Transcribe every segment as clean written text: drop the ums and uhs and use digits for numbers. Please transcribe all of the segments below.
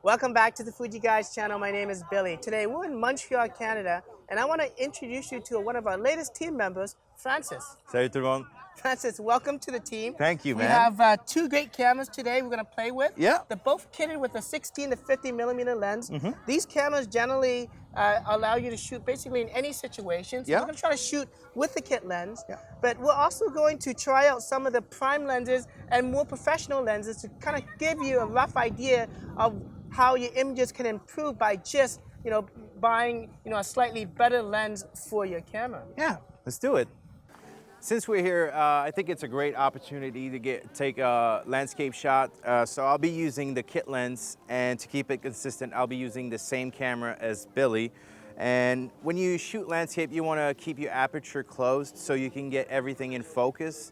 Welcome back to the Fuji Guys channel. My name is Billy. Today we're in Montreal, Canada, and I want to introduce you to one of our latest team members, Francis. Salut tout le monde. Francis, welcome to the team. Thank you, we man. We have two great cameras today we're going to play with. Yeah. They're both kitted with a 16 to 50 millimeter lens. These cameras generally allow you to shoot basically in any situation. So Yeah. we're going to try to shoot with the kit lens. Yeah. But we're also going to try out some of the prime lenses and more professional lenses to kind of give you a rough idea of how your images can improve by just, buying, a slightly better lens for your camera. Yeah, let's do it. Since we're here, I think it's a great opportunity to take a landscape shot. So I'll be using the kit lens, and to keep it consistent, I'll be using the same camera as Billy. And when you shoot landscape, you want to keep your aperture closed so you can get everything in focus.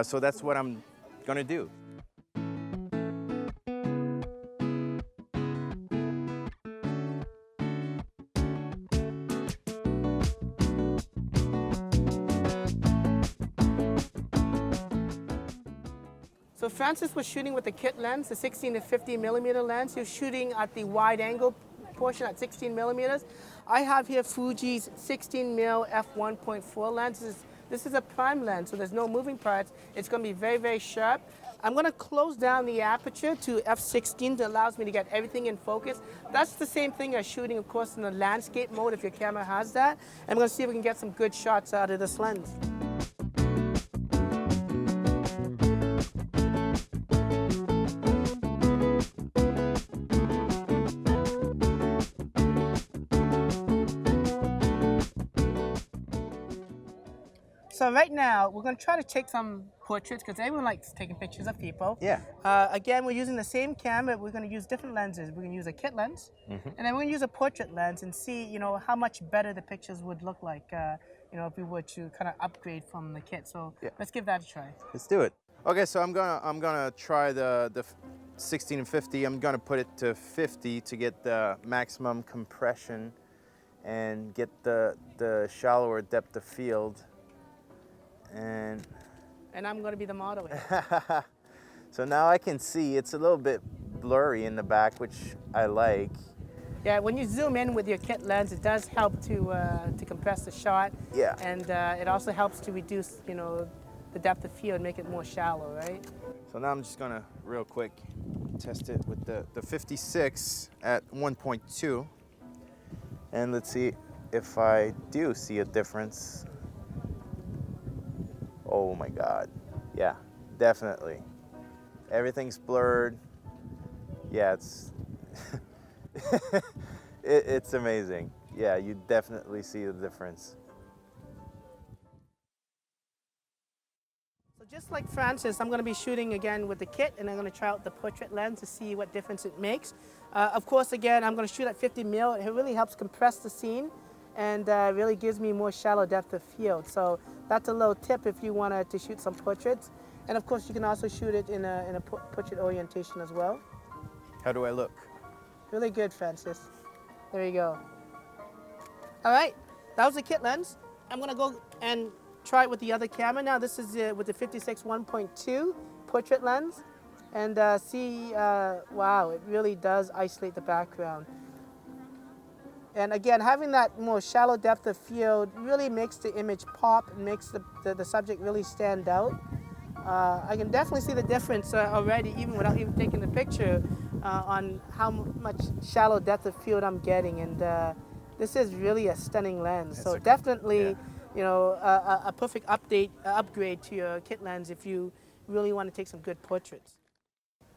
So that's what I'm gonna do. So Francis was shooting with the kit lens, the 16 to 50 millimeter lens. He was shooting at the wide angle portion at 16 millimeters. I have here Fuji's 16 mil f1.4 lens. This is a prime lens, so there's no moving parts. It's going to be very, very sharp. I'm going to close down the aperture to f16 that allows me to get everything in focus. That's the same thing as shooting, of course, in the landscape mode if your camera has that. And I'm going to see if we can get some good shots out of this lens. So right now, we're going to try to take some portraits because everyone likes taking pictures of people. Yeah. Again, we're using the same camera. We're going to use different lenses. We're going to use a kit lens, and then we're going to use a portrait lens and see, how much better the pictures would look like, if we were to kind of upgrade from the kit. So let's give that a try. Let's do it. Okay, so I'm gonna try the 16 and 50. I'm gonna put it to 50 to get the maximum compression and get the shallower depth of field. And I'm going to be the model. So now I can see it's a little bit blurry in the back, which I like. Yeah, when you zoom in with your kit lens, it does help to compress the shot. Yeah. And it also helps to reduce, the depth of field, make it more shallow, right? So now I'm just gonna real quick test it with the 56 at 1.2, and let's see if I do see a difference. Oh my God, yeah, definitely. Everything's blurred. Yeah, it's it's amazing. Yeah, you definitely see the difference. So just like Francis, I'm going to be shooting again with the kit, and I'm going to try out the portrait lens to see what difference it makes. Of course, again, I'm going to shoot at 50 mil. It really helps compress the scene and really gives me more shallow depth of field. So that's a little tip if you wanted to shoot some portraits. And of course, you can also shoot it in a portrait orientation as well. How do I look? Really good, Francis. There you go. All right, that was the kit lens. I'm gonna go and try it with the other camera now. This is with the 56 1.2 portrait lens. And see, wow, it really does isolate the background. And again, having that more shallow depth of field really makes the image pop and makes the subject really stand out. I can definitely see the difference already, even without even taking the picture, on how much shallow depth of field I'm getting. And this is really a stunning lens. So definitely, a perfect upgrade to your kit lens if you really want to take some good portraits.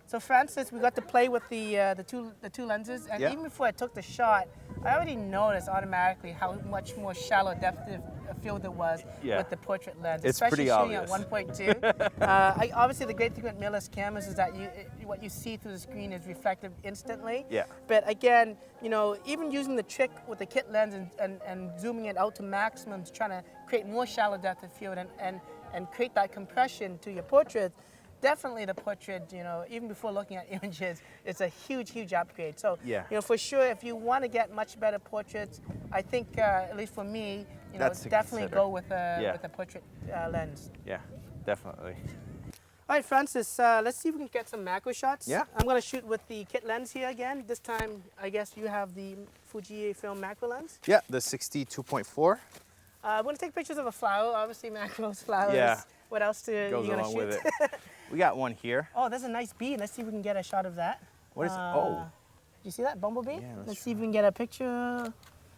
So Francis, we got to play with the two lenses, and even before I took the shot, I already noticed automatically how much more shallow depth of field it was with the portrait lens, It's especially pretty shooting obvious. at 1.2. Obviously, the great thing with mirrorless cameras is that what you see through the screen is reflective instantly. Yeah. But again, even using the trick with the kit lens and zooming it out to maximum, trying to create more shallow depth of field and create that compression to your portrait. Definitely the portrait, even before looking at images, it's a huge, huge upgrade. So, for sure, if you want to get much better portraits, I think, at least for me, definitely go with a portrait lens. Yeah, definitely. All right, Francis, let's see if we can get some macro shots. Yeah. I'm going to shoot with the kit lens here again. This time, I guess you have the Fujifilm macro lens. Yeah, the 62.4. I'm going to take pictures of a flower, obviously macros, flowers. Yeah. What else are you Goes going to along shoot? with it. We got one here. Oh, there's a nice bee. Let's see if we can get a shot of that. What is it? Oh. You see that bumblebee? Yeah, let's see if we can get a picture. I'm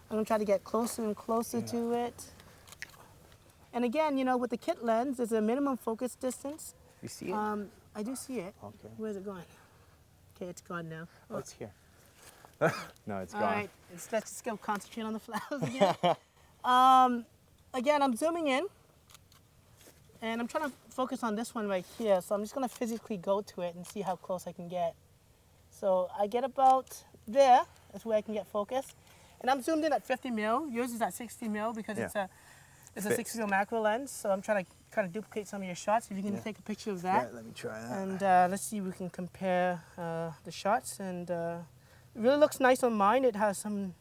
going to try to get closer and closer to it. And again, you know, with the kit lens, there's a minimum focus distance. You see it? I do see it. Okay. Where's it going? Okay, it's gone now. Oh, it's here. No, it's gone. All right, let's just go concentrate on the flowers again. Again, I'm zooming in, and I'm trying to focus on this one right here. So I'm just going to physically go to it and see how close I can get. So I get about there. That's where I can get focus. And I'm zoomed in at 50 mil. Yours is at 60 mil because it's a 60 mil macro lens. So I'm trying to kind of duplicate some of your shots. If you can take a picture of that. Yeah, let me try that. And let's see if we can compare the shots. And it really looks nice on mine. It has some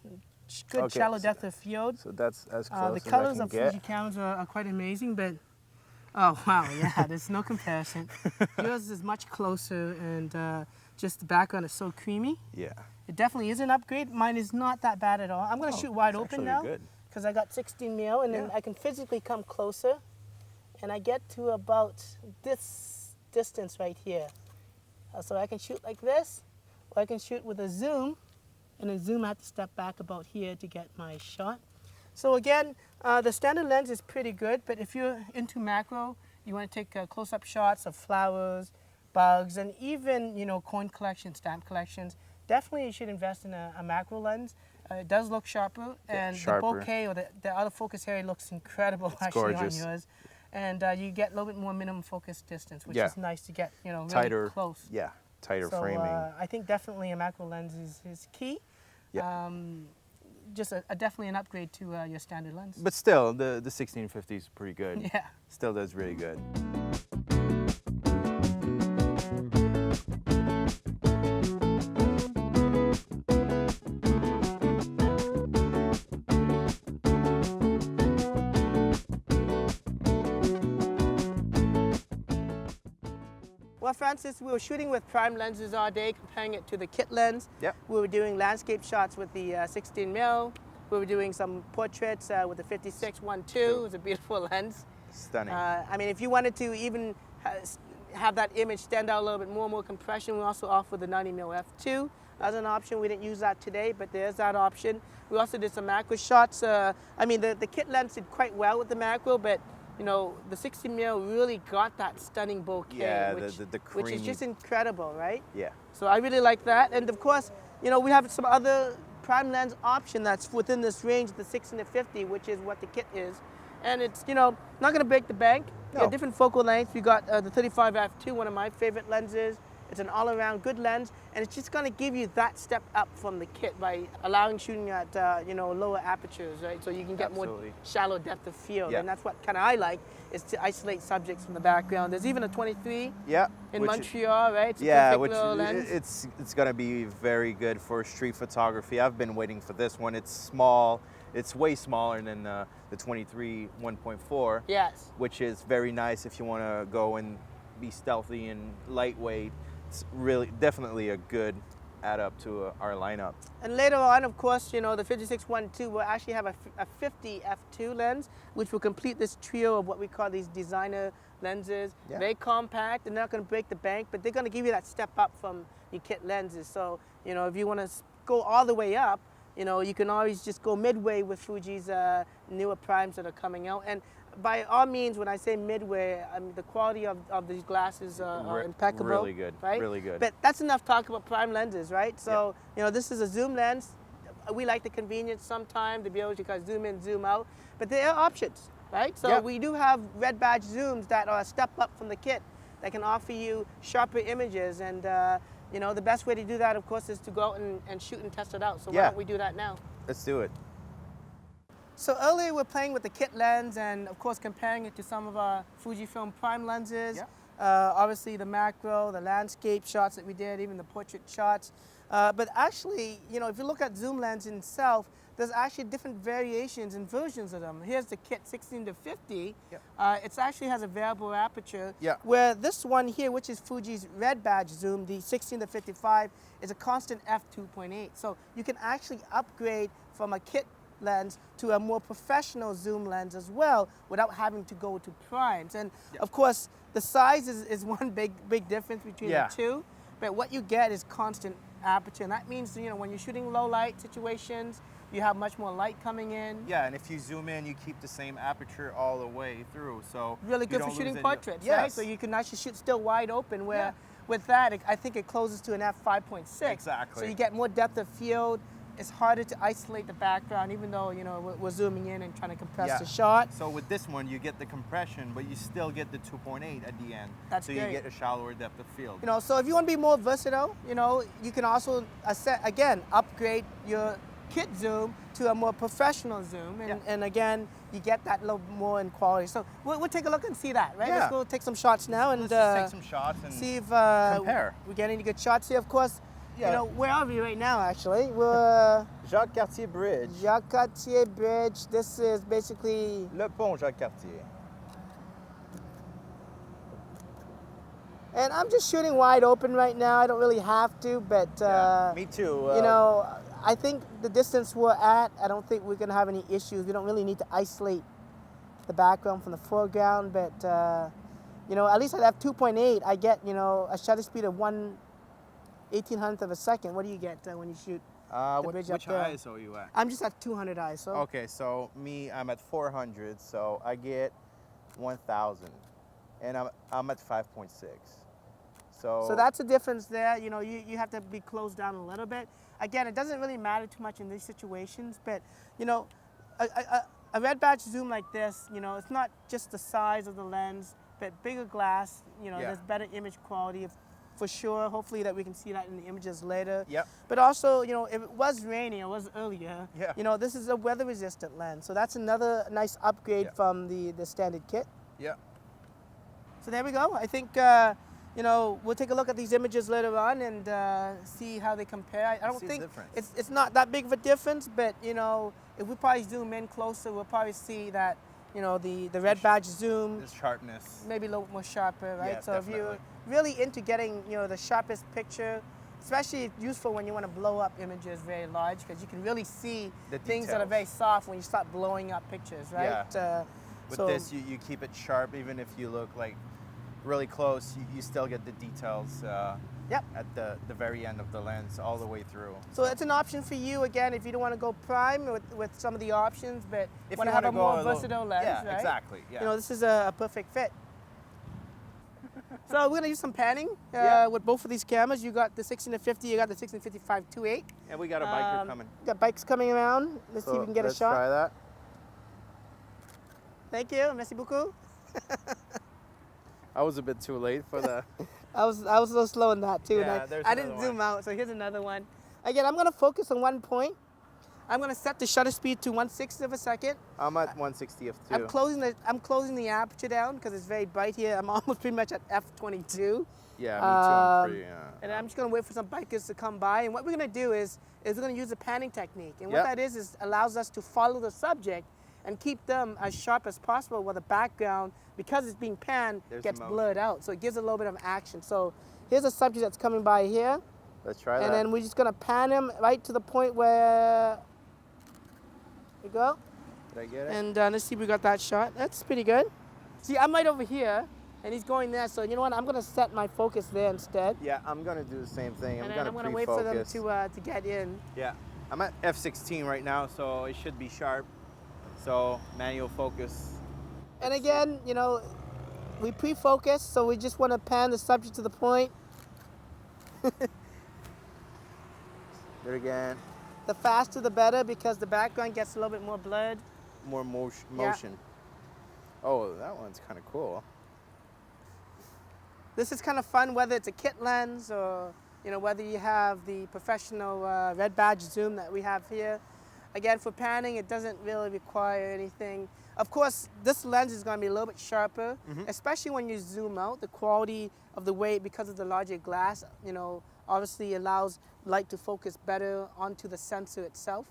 good shallow depth of field. So that's as close the as colors I of can get. Fuji cameras are quite amazing, but oh wow, yeah, there's no comparison. Yours is much closer, and just the background is so creamy. Yeah. It definitely is an upgrade. Mine is not that bad at all. I'm going to shoot wide open now good. because I got 16 mil, and then I can physically come closer, and I get to about this distance right here. So I can shoot like this, or I can shoot with a zoom, and then zoom, I have to step back about here to get my shot. So again, the standard lens is pretty good, but if you're into macro, you want to take close-up shots of flowers, bugs, and even, you know, coin collections, stamp collections, definitely you should invest in a macro lens. It does look sharper, and the bokeh or the out of focus area looks incredible actually on yours. And you get a little bit more minimum focus distance, which is nice to get, you know, really tighter, close. Yeah, tighter so, framing. I think definitely a macro lens is key. Yeah. Just definitely an upgrade to your standard lens. But still, the 1650 is pretty good. Yeah. Still does really good. Well, Francis, we were shooting with prime lenses all day, comparing it to the kit lens. Yep. We were doing landscape shots with the 16 mil. We were doing some portraits with the 56-1.2. It was a beautiful lens. Stunning. I mean, if you wanted to even have that image stand out a little bit more compression, we also offer the 90 mil f2 as an option. We didn't use that today, but there's that option. We also did some macro shots. I mean, the kit lens did quite well with the macro, but you know, the 60 mil really got that stunning bokeh, which is just incredible, right? Yeah. So I really like that. And of course, you know, we have some other prime lens option that's within this range, the 60 to 50, which is what the kit is. And it's, you know, not going to break the bank. No. You have different focal lengths. We got the 35 f2, one of my favorite lenses. It's an all-around good lens, and it's just going to give you that step up from the kit by allowing shooting at you know, lower apertures, right? So you can get more shallow depth of field, and that's what kind of I like, is to isolate subjects from the background. There's even a 23 in Montreal, right? It's a perfect little lens. It's going to be very good for street photography. I've been waiting for this one. It's small. It's way smaller than the 23 1.4. Yes. Which is very nice if you want to go and be stealthy and lightweight. It's really definitely a good add up to our lineup. And later on, of course, you know, the 56-1.2 will actually have a 50 f2 lens, which will complete this trio of what we call these designer lenses. Very compact. They're not going to break the bank, but they're going to give you that step up from your kit lenses. So, you know, if you want to go all the way up, you know, you can always just go midway with Fuji's newer primes that are coming out. And by all means, when I say midway, I mean the quality of these glasses are impeccable. Really good, right? Really good. But that's enough talk about prime lenses, right? So, you know, this is a zoom lens. We like the convenience sometimes to be able to kind of zoom in, zoom out. But there are options, right? So we do have red badge zooms that are a step up from the kit that can offer you sharper images. And, you know, the best way to do that, of course, is to go out and shoot and test it out. So why don't we do that now? Let's do it. So earlier we're playing with the kit lens and of course comparing it to some of our Fujifilm prime lenses. Obviously the macro, the landscape shots that we did, even the portrait shots. But actually, you know, if you look at zoom lens itself, there's actually different variations and versions of them. Here's the kit 16 to 50. Yep. It actually has a variable aperture. Yeah. Where this one here, which is Fuji's red badge zoom, the 16 to 55, is a constant f2.8. So you can actually upgrade from a kit lens to a more professional zoom lens as well without having to go to primes. And of course, the size is one big difference between the two. But what you get is constant aperture, and that means, you know, when you're shooting low light situations, you have much more light coming in. Yeah, and if you zoom in, you keep the same aperture all the way through. So really good for shooting portraits, right? So you can actually shoot still wide open. Where with that, I think it closes to an f5.6. Exactly. So you get more depth of field. It's harder to isolate the background, even though, you know, we're zooming in and trying to compress the shot. So with this one, you get the compression, but you still get the 2.8 at the end. That's so great. You get a shallower depth of field. You know, so if you want to be more versatile, you know, you can also again upgrade your kit zoom to a more professional zoom, and again, you get that little more in quality. So we'll take a look and see that, right? Yeah. Let's go take some shots now and Let's take some shots and see if compare. we get any good shots here. Of course, you know, where are we right now? Actually, we're Jacques Cartier Bridge. Jacques Cartier Bridge. This is basically Le pont Jacques Cartier. And I'm just shooting wide open right now. I don't really have to, but me too. You know, I think the distance we're at, I don't think we're gonna have any issues. We don't really need to isolate the background from the foreground, but you know, at least at f2.8, I get, you know, a shutter speed of 1/1800th of a second. What do you get when you shoot the bridge which up there? ISO are you at? I'm just at 200 ISO. Okay, so I'm at 400, so I get 1000, and I'm at 5.6. So that's the difference there. You know, you have to be closed down a little bit. Again, it doesn't really matter too much in these situations, but you know, a red badge zoom like this, you know, it's not just the size of the lens, but bigger glass. You know, there's better image quality for sure. Hopefully that we can see that in the images later. Yep. But also, you know, if it was raining, it was earlier. You know, this is a weather-resistant lens, so that's another nice upgrade from the standard kit. Yeah. So there we go. I think. You know, we'll take a look at these images later on and see how they compare. I don't think it's not that big of a difference, but you know, if we probably zoom in closer, we'll probably see that, you know, the red badge zoom, the sharpness, maybe a little more sharper, right? Yeah, so definitely. if you're really into getting, you know, the sharpest picture, especially useful when you want to blow up images very large, because you can really see the things that are very soft when you start blowing up pictures, right? Yeah. With this, you keep it sharp, even if you look like really close, you still get the details at the very end of the lens all the way through. So it's an option for you, again, if you don't want to go prime with some of the options, but if want you to have a more little, versatile lens, right? Exactly. Yeah. You know, this is a perfect fit. So we're going to use some panning with both of these cameras. You got the 16 to 50, you got the 16 to 55 2.8. And we got a biker coming. Got bikes coming around. Let's see if we can get a shot. Let's try that. Thank you. Merci beaucoup. I was a bit too late for the... I was a little slow in that too. Yeah, and I didn't zoom out, so here's another one. Again, I'm gonna focus on one point. I'm gonna set the shutter speed to 1/60 of a second. I'm at 1/60th too. I'm closing the aperture down because it's very bright here. I'm almost pretty much at f22. Yeah, me too. I'm pretty, and I'm just gonna wait for some bikers to come by. And what we're gonna do is we're gonna use a panning technique. And what that is allows us to follow the subject and keep them as sharp as possible while the background, because it's being panned, gets blurred out. So it gives a little bit of action. So here's a subject that's coming by here. Let's try that. And then we're just gonna pan him right to the point where, there we go. Did I get it? And let's see if we got that shot. That's pretty good. See, I'm right over here, and he's going there. So you know what? I'm gonna set my focus there instead. Yeah, I'm gonna do the same thing. I'm gonna wait for them to get in. Yeah, I'm at f16 right now, so it should be sharp. So manual focus. And again, you know, we pre-focus, so we just want to pan the subject to the point. Do it again. The faster the better, because the background gets a little bit more blurred. More motion. Oh, that one's kind of cool. This is kind of fun, whether it's a kit lens or, you know, whether you have the professional red badge zoom that we have here. Again, for panning, it doesn't really require anything. Of course, this lens is going to be a little bit sharper, especially when you zoom out. The quality of the weight, because of the larger glass, you know, obviously allows light to focus better onto the sensor itself.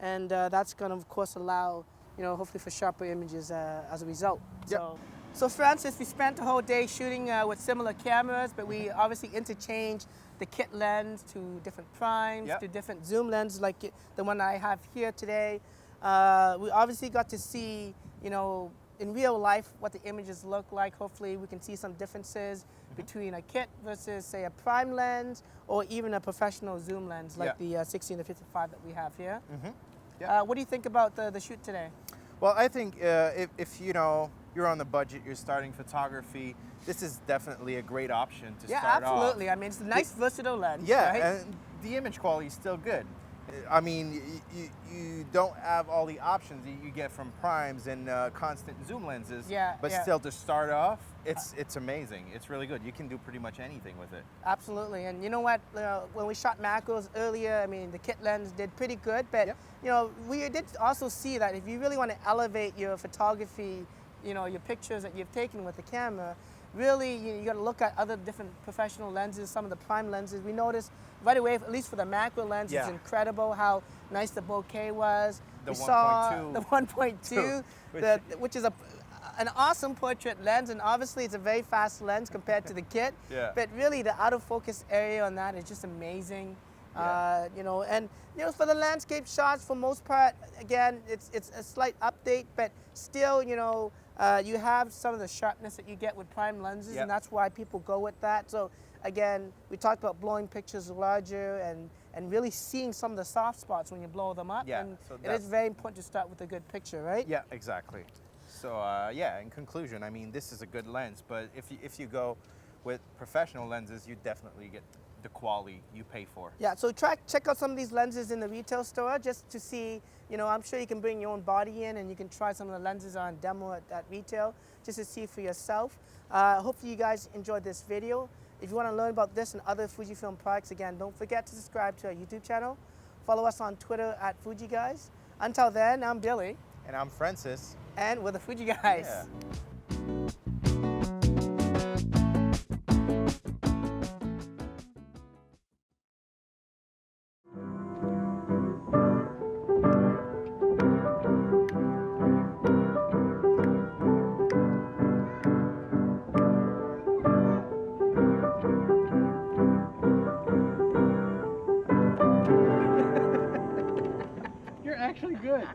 And that's going to, of course, allow, hopefully for sharper images as a result. Yep. So Francis, we spent the whole day shooting with similar cameras, but we obviously interchanged the kit lens to different primes, Yep. to different zoom lenses like the one I have here today. We obviously got to see, in real life what the images look like. Hopefully we can see some differences between a kit versus, say, a prime lens or even a professional zoom lens like the 16-55 that we have here. What do you think about the shoot today? Well, I think if you're on the budget, you're starting photography, this is definitely a great option to start off. Yeah, absolutely. I mean, it's a nice versatile lens. Yeah, right? and the image quality is still good. I mean, you don't have all the options that you get from primes and constant zoom lenses. But still, to start off, it's amazing. It's really good. You can do pretty much anything with it. Absolutely. And you know what? When we shot macros earlier, I mean, the kit lens did pretty good. But we did also see that if you really want to elevate your photography, your pictures that you've taken with the camera, really you got to look at other different professional lenses, some of the prime lenses. We noticed right away, at least for the macro lens, it's incredible how nice the bokeh was. The 1.2. Saw the 1.2, which is an awesome portrait lens, and obviously it's a very fast lens compared to the kit. But really the out of focus area on that is just amazing. And for the landscape shots, for most part, again, it's a slight update, but still, you have some of the sharpness that you get with prime lenses, and that's why people go with that. So again, we talked about blowing pictures larger and really seeing some of the soft spots when you blow them up. And so it is very important to start with a good picture, right? Yeah, exactly. So in conclusion, I mean, this is a good lens, but if you go with professional lenses, you definitely get the quality you pay for. Yeah, so check out some of these lenses in the retail store just to see, I'm sure you can bring your own body in and you can try some of the lenses on demo at retail just to see for yourself. Hopefully you guys enjoyed this video. If you want to learn about this and other Fujifilm products, again, don't forget to subscribe to our YouTube channel. Follow us on Twitter at Fuji Guys. Until then, I'm Billy. And I'm Francis. And we're the Fuji Guys. Yeah. You're actually good.